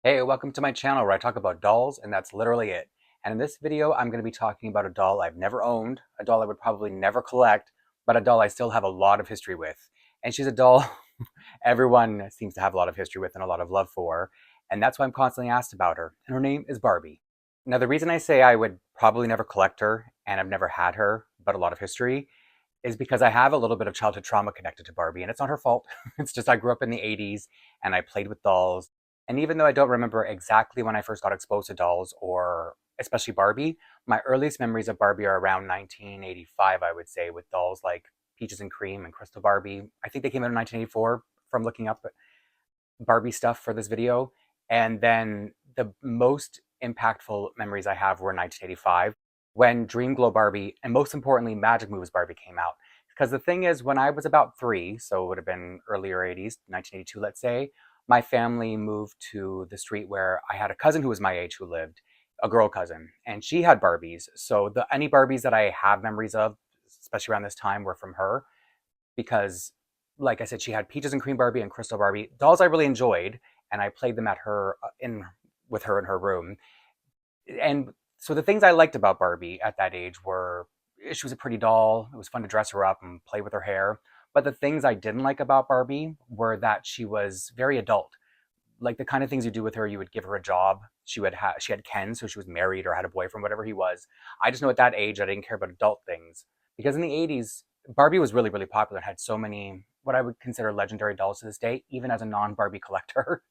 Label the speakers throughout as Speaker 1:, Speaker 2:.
Speaker 1: Hey, welcome to my channel where I talk about dolls, and that's literally it. And in this video, I'm going to be talking about a doll I've never owned, a doll I would probably never collect, but a doll I still have a lot of history with. And she's a doll everyone seems to have a lot of history with and a lot of love for, and that's why I'm constantly asked about her. And her name is Barbie. Now, the reason I say I would probably never collect her, and I've never had her, but a lot of history, is because I have a little bit of childhood trauma connected to Barbie, and it's not her fault. It's just I grew up in the 80s and I played with dolls. And even though I don't remember exactly when I first got exposed to dolls, or especially Barbie, my earliest memories of Barbie are around 1985, I would say, with dolls like Peaches and Cream and Crystal Barbie. I think they came out in 1984 from looking up Barbie stuff for this video. And then the most impactful memories I have were 1985 when Dream Glow Barbie and most importantly Magic Moves Barbie came out. Because the thing is, when I was about 3, so it would have been earlier 80s, 1982, let's say, my family moved to the street where I had a cousin who was my age who lived, a girl cousin, and she had Barbies. So any Barbies that I have memories of, especially around this time, were from her because, like I said, she had Peaches and Cream Barbie and Crystal Barbie, dolls I really enjoyed, and I played them at her in with her in her room. And so the things I liked about Barbie at that age were she was a pretty doll. It was fun to dress her up and play with her hair. But the things I didn't like about Barbie were that she was very adult. Like the kind of things you do with her, you would give her a job. She had Ken, so she was married or had a boyfriend, whatever he was. I just know at that age I didn't care about adult things because in the 80s Barbie was really really popular and had so many what I would consider legendary dolls to this day, even as a non Barbie collector.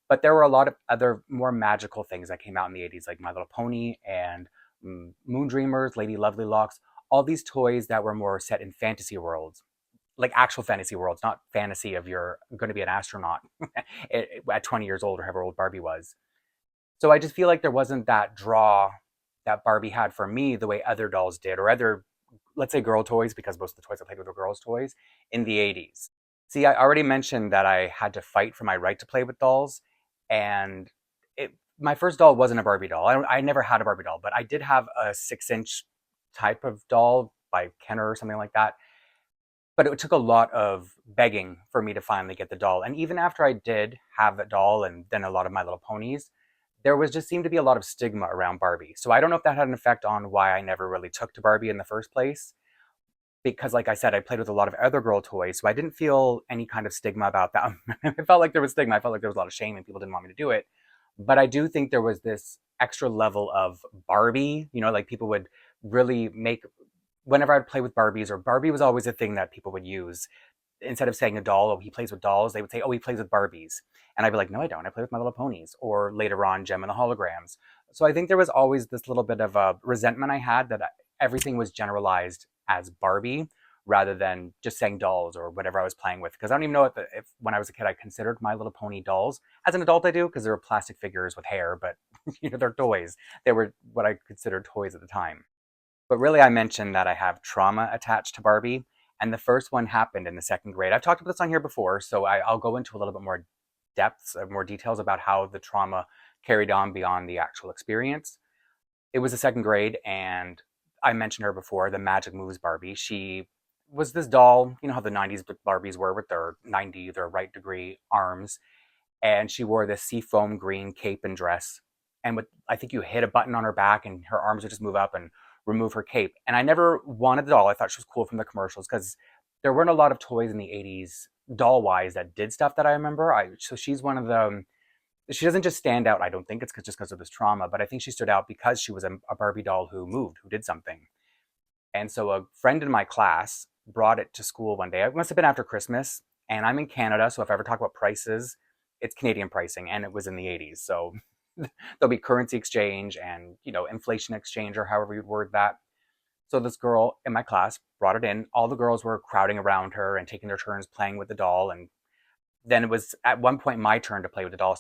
Speaker 1: But there were a lot of other more magical things that came out in the 80s, like My Little Pony and Moon Dreamers, Lady Lovely Locks, all these toys that were more set in fantasy worlds, like actual fantasy worlds, not fantasy of you're going to be an astronaut at 20 years old or however old Barbie was. So I just feel like there wasn't that draw that Barbie had for me the way other dolls did, or other, let's say, girl toys, because most of the toys I played with were girls' toys in the 80s. See, I already mentioned that I had to fight for my right to play with dolls, and my first doll wasn't a Barbie doll. I never had a Barbie doll, but I did have a 6-inch type of doll by Kenner or something like that. But it took a lot of begging for me to finally get the doll. And even after I did have the doll and then a lot of My Little Ponies, there was just seemed to be a lot of stigma around Barbie. So I don't know if that had an effect on why I never really took to Barbie in the first place. Because, like I said, I played with a lot of other girl toys, so I didn't feel any kind of stigma about that. It felt like there was stigma. I felt like there was a lot of shame and people didn't want me to do it. But I do think there was this extra level of Barbie, like people would really make, whenever I'd play with Barbies, or Barbie was always a thing that people would use. Instead of saying a doll, oh, he plays with dolls, they would say, oh, he plays with Barbies. And I'd be like, no, I don't. I play with My Little Ponies. Or later on, Gem and the Holograms. So I think there was always this little bit of a resentment I had that everything was generalized as Barbie rather than just saying dolls or whatever I was playing with. Because I don't even know if when I was a kid I considered My Little Pony dolls. As an adult, I do because they were plastic figures with hair, but they're toys. They were what I considered toys at the time. But really, I mentioned that I have trauma attached to Barbie, and the first one happened in the second grade. I've talked about this on here before, so I'll go into a little bit more depths, more details about how the trauma carried on beyond the actual experience. It was the second grade, and I mentioned her before, the Magic Moves Barbie. She was this doll, you know how the 90s Barbies were with their 90, their right degree arms, and she wore this seafoam green cape and dress. And with I think you hit a button on her back, and her arms would just move up and remove her cape. And I never wanted the doll. I thought she was cool from the commercials because there weren't a lot of toys in the 80s doll wise that did stuff that I remember. So she's one of the. She doesn't just stand out. I don't think it's just because of this trauma, but I think she stood out because she was a Barbie doll who moved, who did something. And so a friend in my class brought it to school one day. It must have been after Christmas. And I'm in Canada, so if I ever talk about prices, it's Canadian pricing, and it was in the 80s. So there'll be currency exchange and, inflation exchange, or however you'd word that. So this girl in my class brought it in. All the girls were crowding around her and taking their turns playing with the doll. And then it was at one point my turn to play with the doll.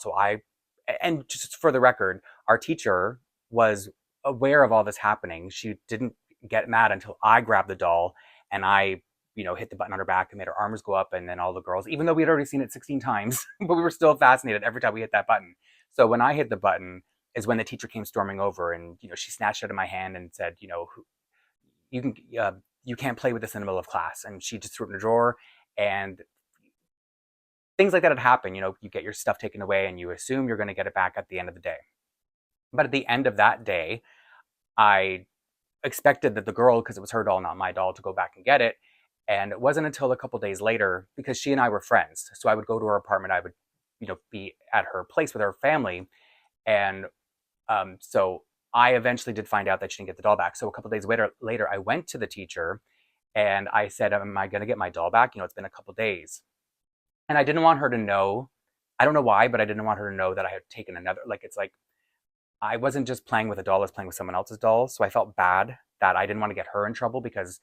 Speaker 1: And just for the record, our teacher was aware of all this happening. She didn't get mad until I grabbed the doll and I, hit the button on her back and made her arms go up. And then all the girls, even though we had already seen it 16 times, but we were still fascinated every time we hit that button. So when I hit the button is when the teacher came storming over and, she snatched it out of my hand and said, you can, you can't play with this in the middle of class. And she just threw it in a drawer. And things like that had happened. You know, you get your stuff taken away and you assume you're going to get it back at the end of the day. But at the end of that day, I expected that the girl, because it was her doll, not my doll, to go back and get it. And it wasn't until a couple days later, because she and I were friends. So I would go to her apartment. I would, be at her place with her family. And so I eventually did find out that she didn't get the doll back. So a couple days later, I went to the teacher and I said, am I going to get my doll back? It's been a couple days. And I didn't want her to know. I don't know why, but I didn't want her to know that I had taken another. Like, it's like I wasn't just playing with a doll, I was playing with someone else's doll. So I felt bad that I didn't want to get her in trouble because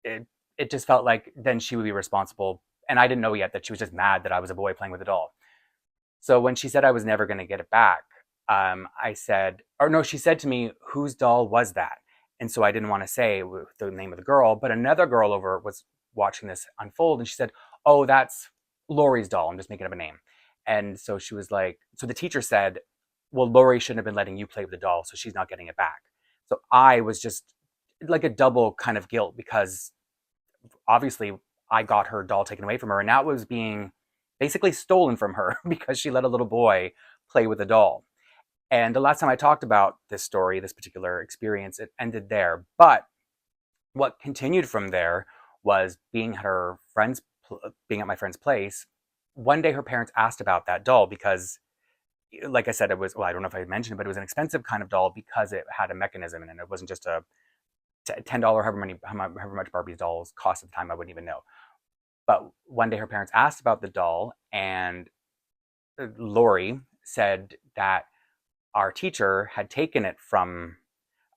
Speaker 1: it, it just felt like then she would be responsible. And I didn't know yet that she was just mad that I was a boy playing with a doll. So when she said I was never going to get it back, I said, or no, she said to me, whose doll was that? And so I didn't want to say the name of the girl, but another girl over was watching this unfold and she said, oh, that's Lori's doll. I'm just making up a name. And so she was like, so the teacher said, well, Lori shouldn't have been letting you play with the doll, so she's not getting it back. So I was just like a double kind of guilt because obviously I got her doll taken away from her and now it was being basically stolen from her because she let a little boy play with a doll. And the last time I talked about this story, this particular experience, it ended there. But what continued from there was being at my friend's place. One day her parents asked about that doll because, like I said, it was, well, I don't know if I mentioned it, but it was an expensive kind of doll because it had a mechanism in it. It wasn't just a $10, however much Barbie's dolls cost at the time, I wouldn't even know. But one day her parents asked about the doll and Lori said that our teacher had taken it from,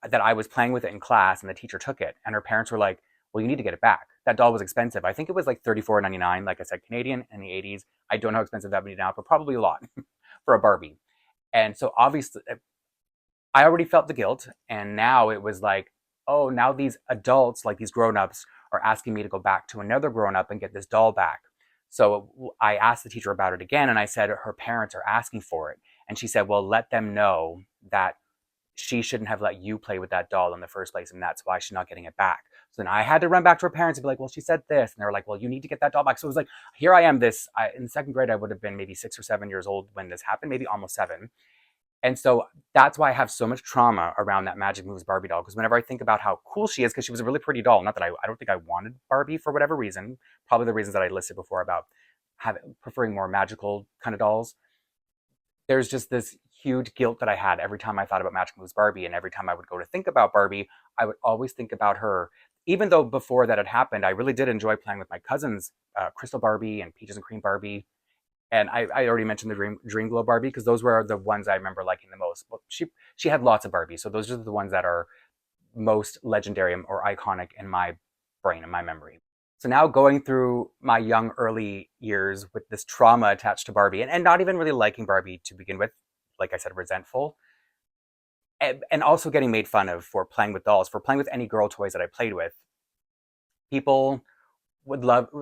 Speaker 1: that I was playing with it in class and the teacher took it. And her parents were like, well, you need to get it back. That doll was expensive. I think it was like $34.99, like I said, Canadian in the 80s. I don't know how expensive that would be now, but probably a lot for a Barbie. And so obviously, I already felt the guilt. And now it was like, oh, now these adults, like these grown-ups, are asking me to go back to another grown-up and get this doll back. So I asked the teacher about it again, and I said, her parents are asking for it. And she said, well, let them know that she shouldn't have let you play with that doll in the first place, and that's why she's not getting it back. So then I had to run back to her parents and be like, well, she said this. And they were like, well, you need to get that doll back. So it was like, here I am in second grade, I would have been maybe 6 or 7 years old when this happened, maybe almost 7. And so that's why I have so much trauma around that Magic Moves Barbie doll. Because whenever I think about how cool she is, because she was a really pretty doll, not that I don't think I wanted Barbie for whatever reason, probably the reasons that I listed before about preferring more magical kind of dolls. There's just this huge guilt that I had every time I thought about Magic Moves Barbie. And every time I would go to think about Barbie, I would always think about her. Even though before that had happened, I really did enjoy playing with my cousins, Crystal Barbie and Peaches and Cream Barbie. And I already mentioned the Dream Glow Barbie because those were the ones I remember liking the most. But she had lots of Barbies, so those are the ones that are most legendary or iconic in my brain, in my memory. So now going through my young early years with this trauma attached to Barbie and not even really liking Barbie to begin with, like I said, resentful, and also getting made fun of for playing with dolls, for playing with any girl toys that I played with. People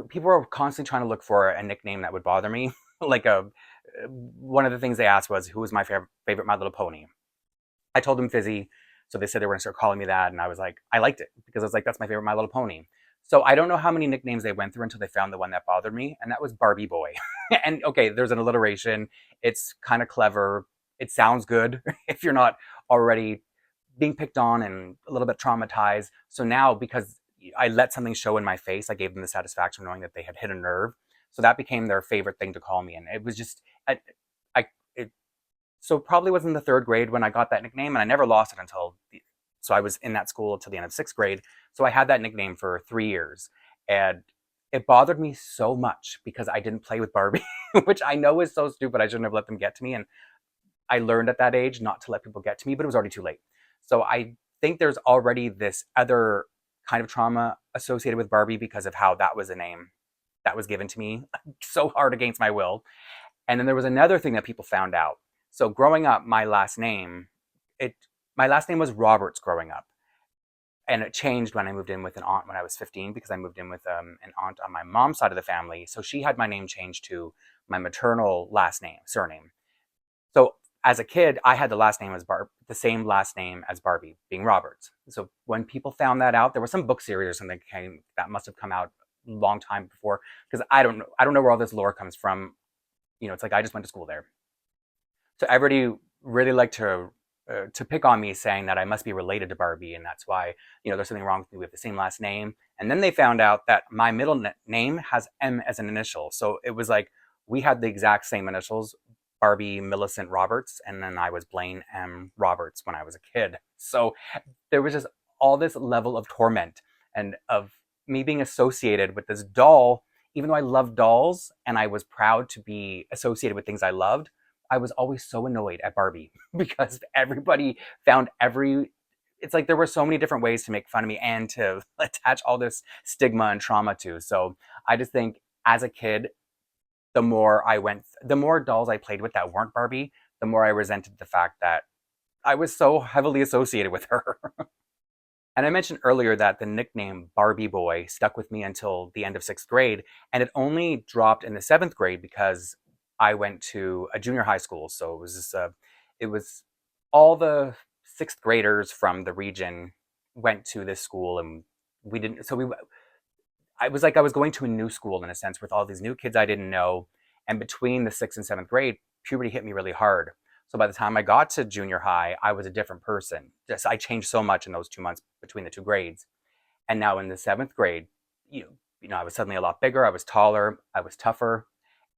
Speaker 1: people were constantly trying to look for a nickname that would bother me. Like one of the things they asked was, who was my favorite My Little Pony? I told them Fizzy, so they said they were going to start calling me that, and I was like, I liked it because I was like, that's my favorite My Little Pony. So I don't know how many nicknames they went through until they found the one that bothered me, and that was Barbie Boy. And okay, there's an alliteration. It's kind of clever. It sounds good if you're not already being picked on and a little bit traumatized. So now, because I let something show in my face, I gave them the satisfaction of knowing that they had hit a nerve. So that became their favorite thing to call me. And it was just, so probably was in the 3rd grade when I got that nickname, and I never lost it so I was in that school until the end of 6th grade. So I had that nickname for 3 years. And it bothered me so much because I didn't play with Barbie, which I know is so stupid. I shouldn't have let them get to me. And I learned at that age not to let people get to me, but it was already too late. So I think there's already this other kind of trauma associated with Barbie because of how that was a name that was given to me so hard against my will. And then there was another thing that people found out. So growing up, my last name was Roberts growing up. And it changed when I moved in with an aunt when I was 15 because I moved in with an aunt on my mom's side of the family. So she had my name changed to my maternal surname. So as a kid, I had the same last name as Barbie, being Roberts. So when people found that out, there was some book series or something that must have come out long time before, because I don't know where all this lore comes from. It's like I just went to school there. So everybody really liked to pick on me, saying that I must be related to Barbie, and that's why there's something wrong with me. We have the same last name, and then they found out that my middle name has M as an initial. So it was like we had the exact same initials, Barbie Millicent Roberts, and then I was Blaine M. Roberts when I was a kid. So there was just all this level of torment and of me being associated with this doll, even though I loved dolls and I was proud to be associated with things I loved. I was always so annoyed at Barbie because everybody found it's like there were so many different ways to make fun of me and to attach all this stigma and trauma to. So I just think as a kid, the more dolls I played with that weren't Barbie, the more I resented the fact that I was so heavily associated with her. And I mentioned earlier that the nickname Barbie Boy stuck with me until the end of sixth grade, and it only dropped in the seventh grade because I went to a junior high school. So it was all the sixth graders from the region went to this school, and we didn't. So I was like I was going to a new school in a sense with all these new kids I didn't know, and between the sixth and seventh grade, puberty hit me really hard. So by the time I got to junior high, I was a different person. Just I changed so much in those 2 months between the two grades. And now in the seventh grade, I was suddenly a lot bigger. I was taller. I was tougher.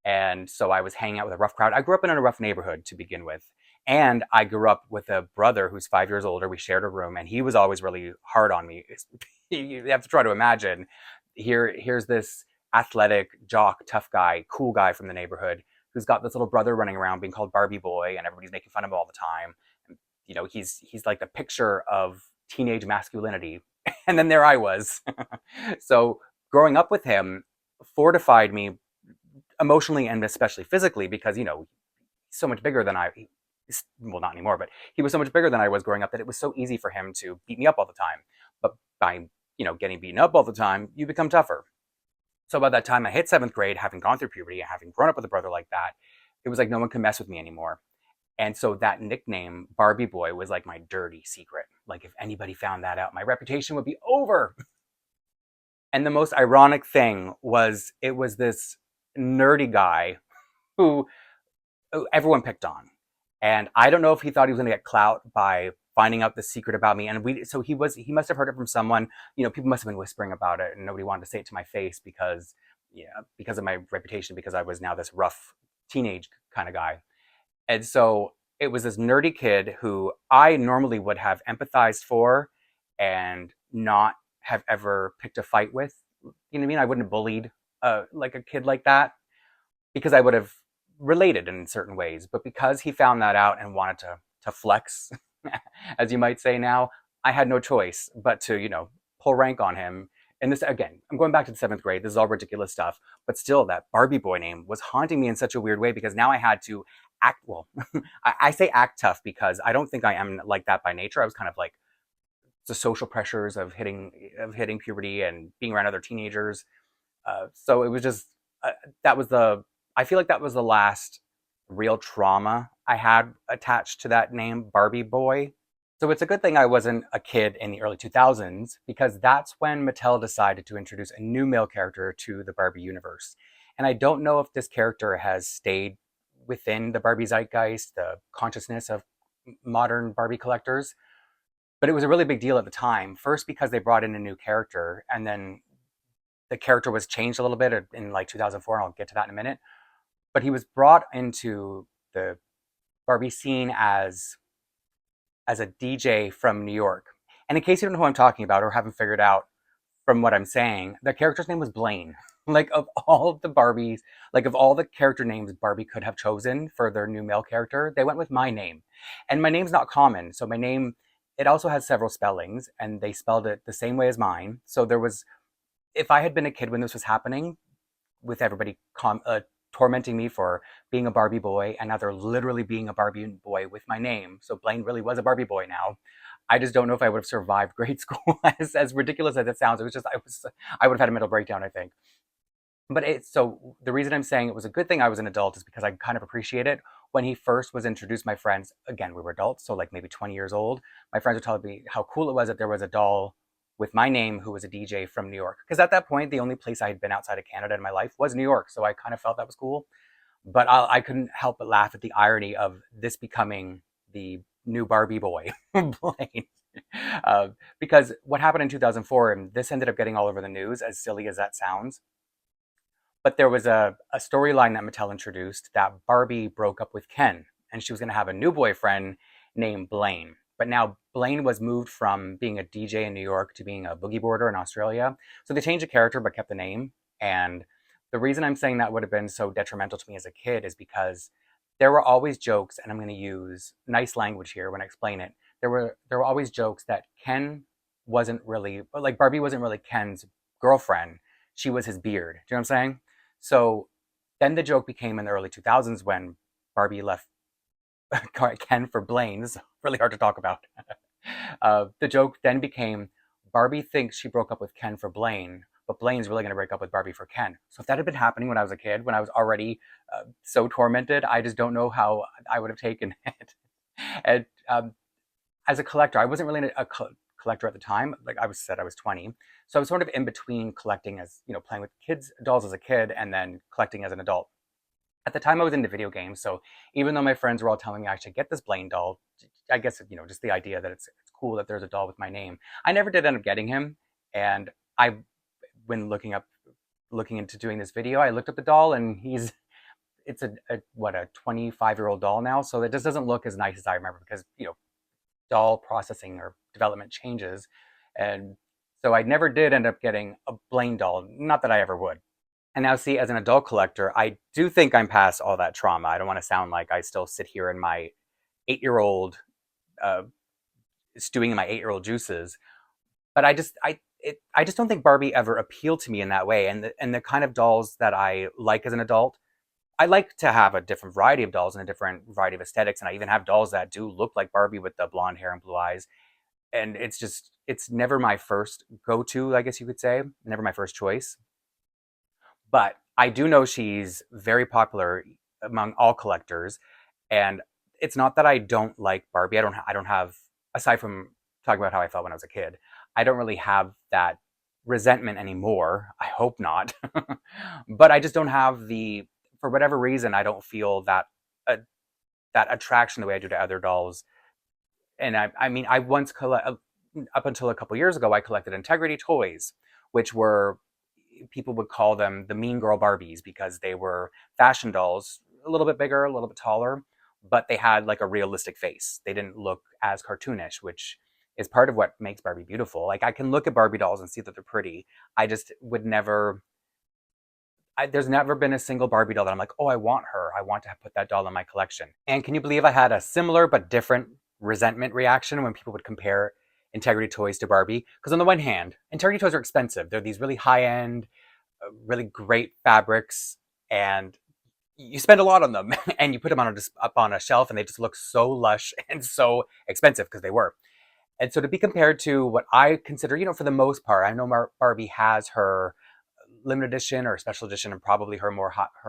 Speaker 1: And so I was hanging out with a rough crowd. I grew up in a rough neighborhood to begin with. And I grew up with a brother who's 5 years older. We shared a room, and he was always really hard on me. You have to try to imagine. Here's this athletic, jock, tough guy, cool guy from the neighborhood who's got this little brother running around being called Barbie Boy, and everybody's making fun of him all the time. And, he's like the picture of teenage masculinity. And then there I was. So growing up with him fortified me emotionally and especially physically because he's so much bigger than well, not anymore, but he was so much bigger than I was growing up that it was so easy for him to beat me up all the time. But by getting beaten up all the time, you become tougher. So by that time I hit seventh grade, having gone through puberty and having grown up with a brother like that, it was like no one could mess with me anymore. And so that nickname, Barbie Boy, was like my dirty secret. Like if anybody found that out, my reputation would be over. And the most ironic thing was it was this nerdy guy who everyone picked on. And I don't know if he thought he was going to get clout by finding out the secret about me. And he must have heard it from someone. People must have been whispering about it, and nobody wanted to say it to my face because of my reputation, because I was now this rough teenage kind of guy. And so it was this nerdy kid who I normally would have empathized for and not have ever picked a fight with. You know what I mean? I wouldn't have bullied like a kid like that because I would have related in certain ways. But because he found that out and wanted to flex, as you might say now, I had no choice but to, pull rank on him. And this, again, I'm going back to the seventh grade. This is all ridiculous stuff. But still, that Barbie Boy name was haunting me in such a weird way because now I had to act, well, I say act tough because I don't think I am like that by nature. I was kind of like the social pressures of hitting puberty and being around other teenagers. So it was just, that was I feel like that was the last real trauma I had attached to that name, Barbie Boy. So it's a good thing I wasn't a kid in the early 2000s because that's when Mattel decided to introduce a new male character to the Barbie universe. And I don't know if this character has stayed within the Barbie zeitgeist, the consciousness of modern Barbie collectors, but it was a really big deal at the time. First, because they brought in a new character, and then the character was changed a little bit in like 2004, and I'll get to that in a minute. But he was brought into the Barbie scene as a DJ from New York. And in case you don't know who I'm talking about or haven't figured out from what I'm saying, the character's name was Blaine. Like of all the Barbies, like of all the character names Barbie could have chosen for their new male character, they went with my name. And my name's not common. So my name, it also has several spellings, and they spelled it the same way as mine. So if I had been a kid when this was happening, with everybody tormenting me for being a Barbie boy, and now they're literally being a Barbie boy with my name. So Blaine really was a Barbie boy now. I just don't know if I would have survived grade school. As ridiculous as it sounds, I would have had a mental breakdown, I think. But so the reason I'm saying it was a good thing I was an adult is because I kind of appreciate it. When he first was introduced, my friends, again, we were adults, so like maybe 20 years old, my friends were telling me how cool it was that there was a doll with my name who was a DJ from New York. Because at that point, the only place I had been outside of Canada in my life was New York. So I kind of felt that was cool. But I couldn't help but laugh at the irony of this becoming the new Barbie boy, Blaine. Because what happened in 2004, and this ended up getting all over the news, as silly as that sounds, but there was a storyline that Mattel introduced that Barbie broke up with Ken, and she was going to have a new boyfriend named Blaine. But now Blaine was moved from being a DJ in New York to being a boogie boarder in Australia. So they changed the character but kept the name. And the reason I'm saying that would have been so detrimental to me as a kid is because there were always jokes, and I'm going to use nice language here when I explain it. There were always jokes that Ken wasn't really, like Barbie wasn't really Ken's girlfriend. She was his beard. Do you know what I'm saying? So then the joke became in the early 2000s when Barbie left Ken for Blaine. This is really hard to talk about. The joke then became Barbie thinks she broke up with Ken for Blaine, but Blaine's really going to break up with Barbie for Ken. So if that had been happening when I was a kid, when I was already so tormented, I just don't know how I would have taken it. And as a collector, I wasn't really a collector at the time. Like I said, I was 20. So I was sort of in between collecting as, playing with kids, dolls as a kid, and then collecting as an adult. At the time I was into video games, so even though my friends were all telling me I should get this Blaine doll, I guess, just the idea that it's cool that there's a doll with my name. I never did end up getting him, and when looking into doing this video, I looked up the doll, and it's a 25-year-old doll now, so it just doesn't look as nice as I remember because, doll processing or development changes. And so I never did end up getting a Blaine doll, not that I ever would. And now, see, as an adult collector, I do think I'm past all that trauma. I don't want to sound like I still sit here in my 8-year-old, stewing in my 8-year-old juices. But I just don't think Barbie ever appealed to me in that way. And the kind of dolls that I like as an adult, I like to have a different variety of dolls and a different variety of aesthetics. And I even have dolls that do look like Barbie with the blonde hair and blue eyes. And it's never my first go-to, I guess you could say, never my first choice. But I do know she's very popular among all collectors, and it's not that I don't like Barbie. I don't have, aside from talking about how I felt when I was a kid, I don't really have that resentment anymore. I hope not. But I just don't have for whatever reason, I don't feel uh, that attraction the way I do to other dolls. And I mean, I once up until a couple years ago, I collected Integrity toys, which were, people would call them the mean girl Barbies because they were fashion dolls, a little bit bigger, a little bit taller, but they had like a realistic face. They didn't look as cartoonish, which is part of what makes Barbie beautiful. Like I can look at Barbie dolls and see that they're pretty. I just would never, there's never been a single Barbie doll that I'm like, oh, I want her. I want to put that doll in my collection. And can you believe I had a similar but different resentment reaction when people would compare Integrity toys to Barbie? Because on the one hand, Integrity toys are expensive. They're these really high-end, really great fabrics, and you spend a lot on them. And you put them up on a shelf, and they just look so lush and so expensive because they were. And so to be compared to what I consider, for the most part, I know Barbie has her limited edition or special edition and probably her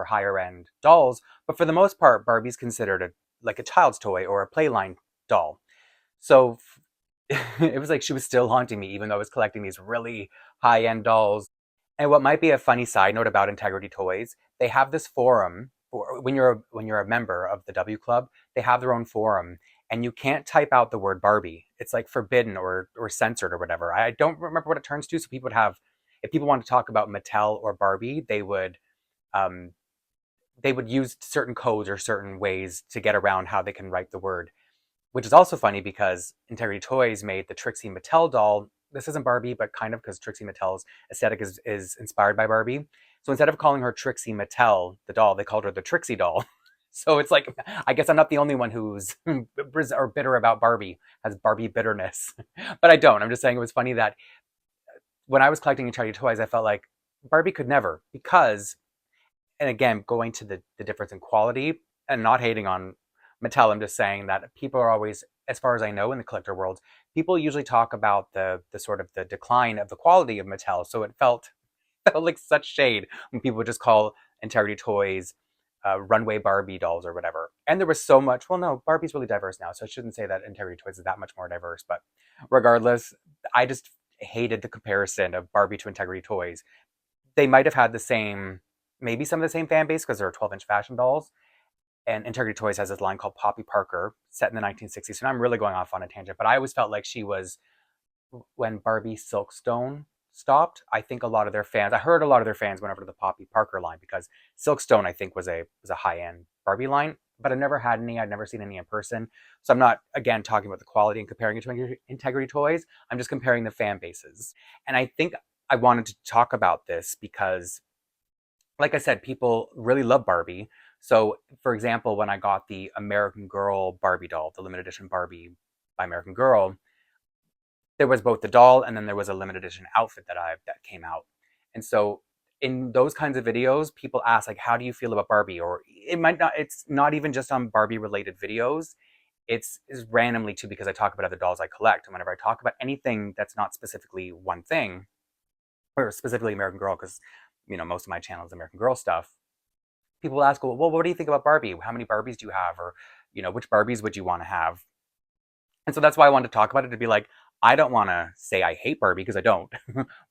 Speaker 1: higher end dolls, but for the most part, Barbie's considered like a child's toy or a playline doll. So it was like she was still haunting me, even though I was collecting these really high-end dolls. And what might be a funny side note about Integrity Toys, they have this forum for when you're a member of the W Club, they have their own forum, and you can't type out the word Barbie. It's like forbidden or censored or whatever. I don't remember what it turns to. So people would have, if people wanted to talk about Mattel or Barbie, um, they would use certain codes or certain ways to get around how they can write the word. Which is also funny because Integrity Toys made the Trixie Mattel doll. This isn't Barbie, but kind of, because Trixie Mattel's aesthetic is inspired by Barbie. So instead of calling her Trixie Mattel, the doll, they called her the Trixie doll. So it's like, I guess I'm not the only one who's or bitter about Barbie, has Barbie bitterness. But I don't. I'm just saying it was funny that when I was collecting Integrity Toys, I felt like Barbie could never, because, and again, going to the difference in quality and not hating on Mattel, I'm just saying that people are always, as far as I know in the collector world, people usually talk about the sort of the decline of the quality of Mattel. So it felt like such shade when people would just call Integrity Toys runway Barbie dolls or whatever. And there was so much, well, no, Barbie's really diverse now, so I shouldn't say that Integrity Toys is that much more diverse. But regardless, I just, hated the comparison of Barbie to Integrity Toys. They might have had the same, maybe some of the same fan base because they're 12-inch fashion dolls. And Integrity Toys has this line called Poppy Parker, set in the 1960s. So now I'm really going off on a tangent, but I always felt like she was, when Barbie Silkstone stopped, I think a lot of their fans, I heard a lot of their fans went over to the Poppy Parker line because Silkstone, I think, was a high end Barbie line, but I've never had any. I've never seen any in person. So I'm not, again, talking about the quality and comparing it to Integrity Toys. I'm just comparing the fan bases. And I think I wanted to talk about this because, like I said, people really love Barbie. So, for example, when I got the American Girl Barbie doll, the limited edition Barbie by American Girl, there was both the doll and then there was a limited edition outfit that came out. And so in those kinds of videos, people ask like, how do you feel about Barbie? Or it might not, it's not even just on Barbie related videos. It's randomly too, because I talk about other dolls I collect. And whenever I talk about anything that's not specifically one thing, or specifically American Girl, because most of my channel is American Girl stuff, people ask, well, what do you think about Barbie? How many Barbies do you have? Or, which Barbies would you want to have? And so that's why I wanted to talk about it, to be like, I don't want to say I hate Barbie because I don't,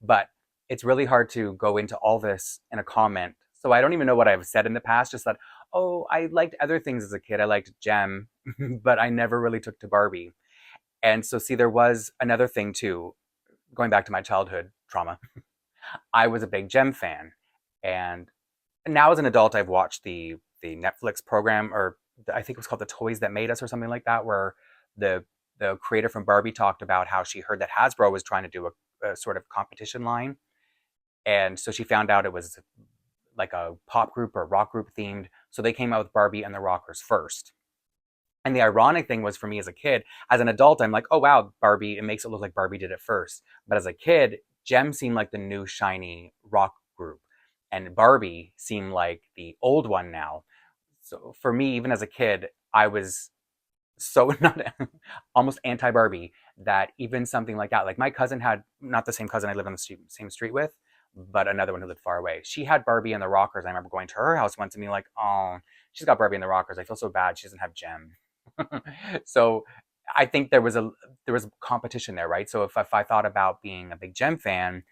Speaker 1: but it's really hard to go into all this in a comment. So I don't even know what I've said in the past, just that, oh, I liked other things as a kid. I liked Gem, but I never really took to Barbie. And so, see, there was another thing too, going back to my childhood trauma. I was a big Gem fan. And now as an adult, I've watched the Netflix program, or I think it was called The Toys That Made Us or something like that, where the the creator from Barbie talked about how she heard that Hasbro was trying to do a sort of competition line. And so she found out it was like a pop group or rock group themed. So they came out with Barbie and the Rockers first. And the ironic thing was, for me as a kid, as an adult, I'm like, oh wow, Barbie, it makes it look like Barbie did it first. But as a kid, Gem seemed like the new shiny rock group. And Barbie seemed like the old one now. So for me, even as a kid, I was so not almost anti Barbie, that even something like that, like my cousin had, not the same cousin I live on the same street with, but another one who lived far away. She had Barbie and the Rockers. I remember going to her house once and being like, oh, she's got Barbie and the Rockers. I feel so bad. She doesn't have Gem. So I think there was competition there, right? So if I thought about being a big Gem fan,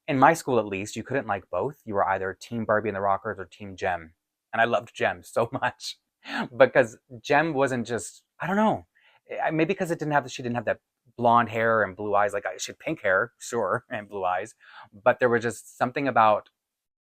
Speaker 1: in my school at least, you couldn't like both. You were either Team Barbie and the Rockers or Team Gem. And I loved Gem so much because Gem wasn't just, I don't know, maybe because she didn't have that blonde hair and blue eyes. Like, she had pink hair, sure, and blue eyes, but there was just something about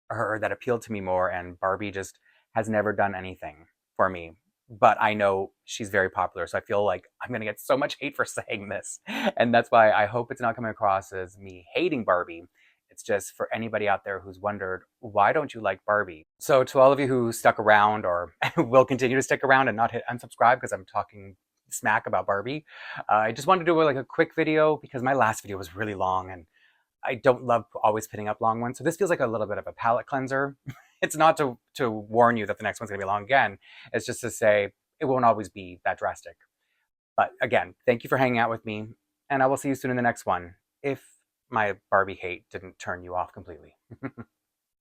Speaker 1: her that appealed to me more. And Barbie just has never done anything for me. But I know she's very popular, so I feel like I'm gonna get so much hate for saying this, and that's why I hope it's not coming across as me hating Barbie. It's just for anybody out there who's wondered, why don't you like Barbie? So to all of you who stuck around, or will continue to stick around and not hit unsubscribe because I'm talking smack about Barbie, I just wanted to do like a quick video because my last video was really long and I don't love always putting up long ones. So this feels like a little bit of a palate cleanser. It's not to warn you that the next one's gonna be long again. It's just to say it won't always be that drastic. But again, thank you for hanging out with me, and I will see you soon in the next one, if my Barbie hate didn't turn you off completely.